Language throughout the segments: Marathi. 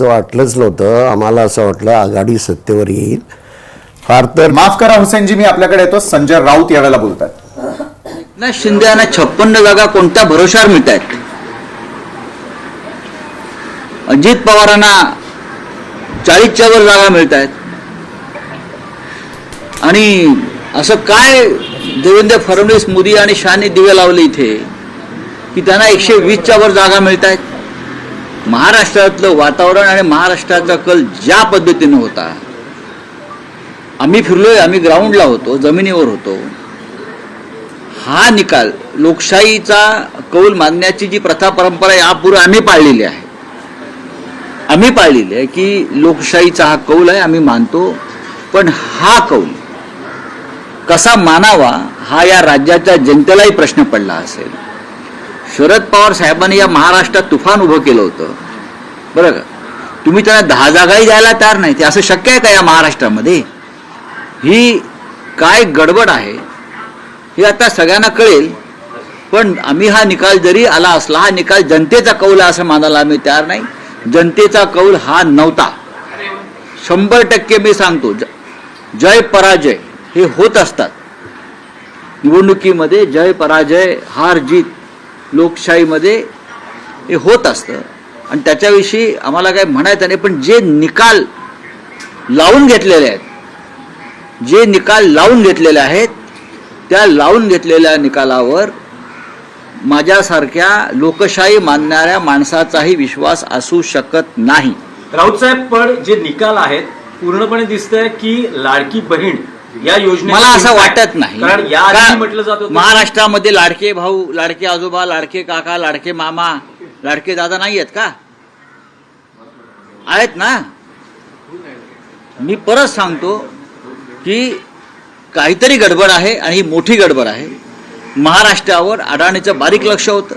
वाटलंच नव्हतं आम्हाला. असं वाटलं आघाडी सत्तेवर येईल. फार तर माफ करा हुसेनजी, मी आपल्याकडे येतो. संजय राऊत यावेळेला बोलतात. एकनाथ शिंदे यांना 56 जागा कोणत्या भरोशावर मिळत आहेत? अजित पवारांना 40च्या वर जागा मिळत आहेत. आणि असं काय देवेंद्र फडणवीस, मोदी आणि शहाने दिवे लावले इथे की त्यांना 120च्या वर जागा मिळत आहेत? महाराष्ट्रातलं वातावरण आणि महाराष्ट्राचा कल ज्या पद्धतीनं होता, आम्ही फिरलोय, आम्ही ग्राउंडला होतो, जमिनीवर होतो. हा निकाल लोकशाहीचा कौल मानण्याची जी प्रथा परंपरा यापूर्वी आम्ही पाळलेली आहे, की लोकशाहीचा हा कौल आहे, आम्ही मानतो. पण हा कौल कसा मानावा हा या राज्याच्या जनतेलाही प्रश्न पडला असेल. शरद पवार साहेबांनी या महाराष्ट्रात तुफान उभं केलं होतं, बरं का? तुम्ही त्यांना 10 जागाही द्यायला तयार नाही. ते असं शक्य आहे का या महाराष्ट्रामध्ये? ही काय गडबड आहे हे आता सगळ्यांना कळेल. पण आम्ही हा निकाल जरी आला असला, हा निकाल जनतेचा कौल आहे असं मानायला आम्ही तयार नाही. जनतेचा कौल हा नव्हता. 100% मी सांगतो, जय पराजय हे होत असतात निवडणुकीमध्ये. जय पराजय, हार जीत लोकशाहीमध्ये हे होत असतं आणि त्याच्याविषयी आम्हाला काय म्हणायचं नाही. पण जे निकाल लावून घेतलेले आहेत, त्या लावून घेतलेल्या निकालावर माझ्यासारख्या लोकशाही मानणाऱ्या माणसाचाही विश्वास असू शकत नाही. राऊत साहेब, पण जे निकाल आहेत पूर्णपणे दिसतंय की लाडकी बहीण या योजने, मला असं वाटत नाही. कारण याआधी म्हटलं जात होतं महाराष्ट्रामध्ये लाडके भाऊ, लाडके आजोबा, लाडके काका, लाडके मामा, लाडके दादा नाही आहेत का? आहेत ना. मी परत सांगतो की काहीतरी गडबड आहे आणि ही मोठी गडबड आहे. महाराष्ट्रावर अडाणीचं बारीक लक्ष होतं.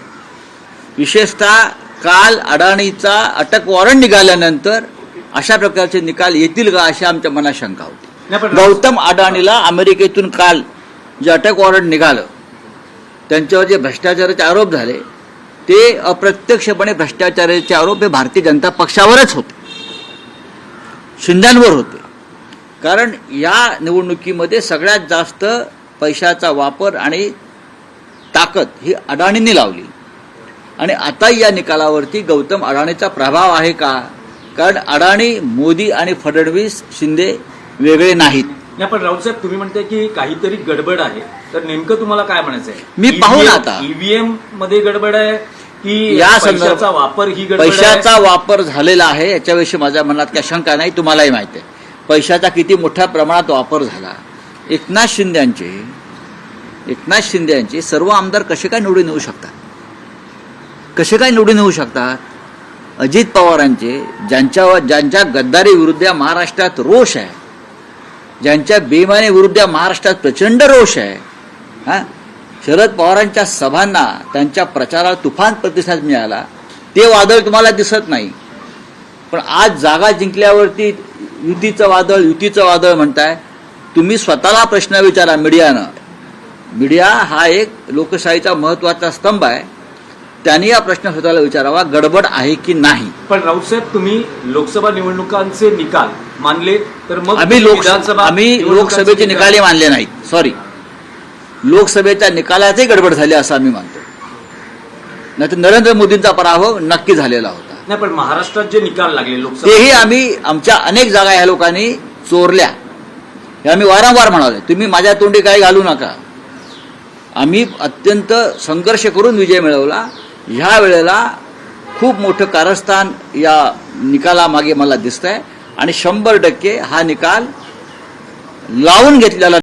विशेषतः काल अडाणीचा अटक वॉरंट निघाल्यानंतर अशा प्रकारचे निकाल येतील का अशी आमच्या मनात शंका होती. गौतम अडाणीला अमेरिकेतून काल जे अटक वॉरंट निघालं, त्यांच्यावर जे भ्रष्टाचाराचे आरोप झाले, ते अप्रत्यक्षपणे भ्रष्टाचाराचे आरोप हे भारतीय जनता पक्षावरच होते, शिंद्यांवर होते. कारण या निवडणुकीमध्ये सगळ्यात जास्त पैशाचा वापर आणि ताकद ही अडाणींनी लावली. आणि आता या निकालावरती गौतम अडाणीचा प्रभाव आहे का? कारण अडाणी, मोदी आणि फडणवीस, शिंदे वेगळे नाहीत. पण राऊत साहेब, तुम्ही म्हणताय की काहीतरी गडबड आहे, तर नेमकं तुम्हाला काय म्हणायचं आहे? मी पाहू ना आता ईव्हीएम मध्ये गडबड आहे की या पैशाचा वापर ही गडबड आहे? पैशाचा वापर झालेला आहे याच्याविषयी माझ्या मनात काही शंका नाही. तुम्हालाही माहिती आहे पैशाचा किती मोठ्या प्रमाणात वापर झाला. एकनाथ शिंदे सर्व आमदार कसे काय निवडून येऊ शकतात? अजित पवारांचे, ज्यांच्या गद्दारी विरुद्ध या महाराष्ट्रात रोष आहे, ज्यांच्या बेईमानी विरुद्ध या महाराष्ट्रात प्रचंड रोष आहे, शरद पवारांच्या सभांना, त्यांच्या प्रचाराला तुफान प्रतिसाद मिळाला, ते वादळ तुम्हाला दिसत नाही. पण आज जागा जिंकल्यावरती युतीचं वादळ म्हणताय तुम्ही. स्वतःला प्रश्न विचारा मीडियानं. मीडिया हा एक लोकशाहीचा महत्वाचा स्तंभ आहे. त्यांनी हा प्रश्न स्वतःला विचारावा, गडबड आहे की नाही. पण राऊत साहेब, तुम्ही लोकसभा निवडणुकांचे निकाल मानले तर मग आम्ही लोकसभेचे निकालही मानले नाहीत. सॉरी, लोकसभेच्या निकालाचही गडबड झाली असं आम्ही मानतो. नाहीतर नरेंद्र मोदींचा पराभव नक्की झालेला होता. नाही, पण महाराष्ट्रात जे निकाल लागले लोकसभा, तेही आम्ही, आमच्या अनेक जागा ह्या लोकांनी चोरल्या हे आम्ही वारंवार म्हणाले. तुम्ही माझ्या तोंडी काय घालू नका. आम्ही अत्यंत संघर्ष करून विजय मिळवला. ह्या वेळेला खूप मोठं कारस्थान या निकालामागे मला दिसतंय आणि 100% हा निकाल लावून घेतलेला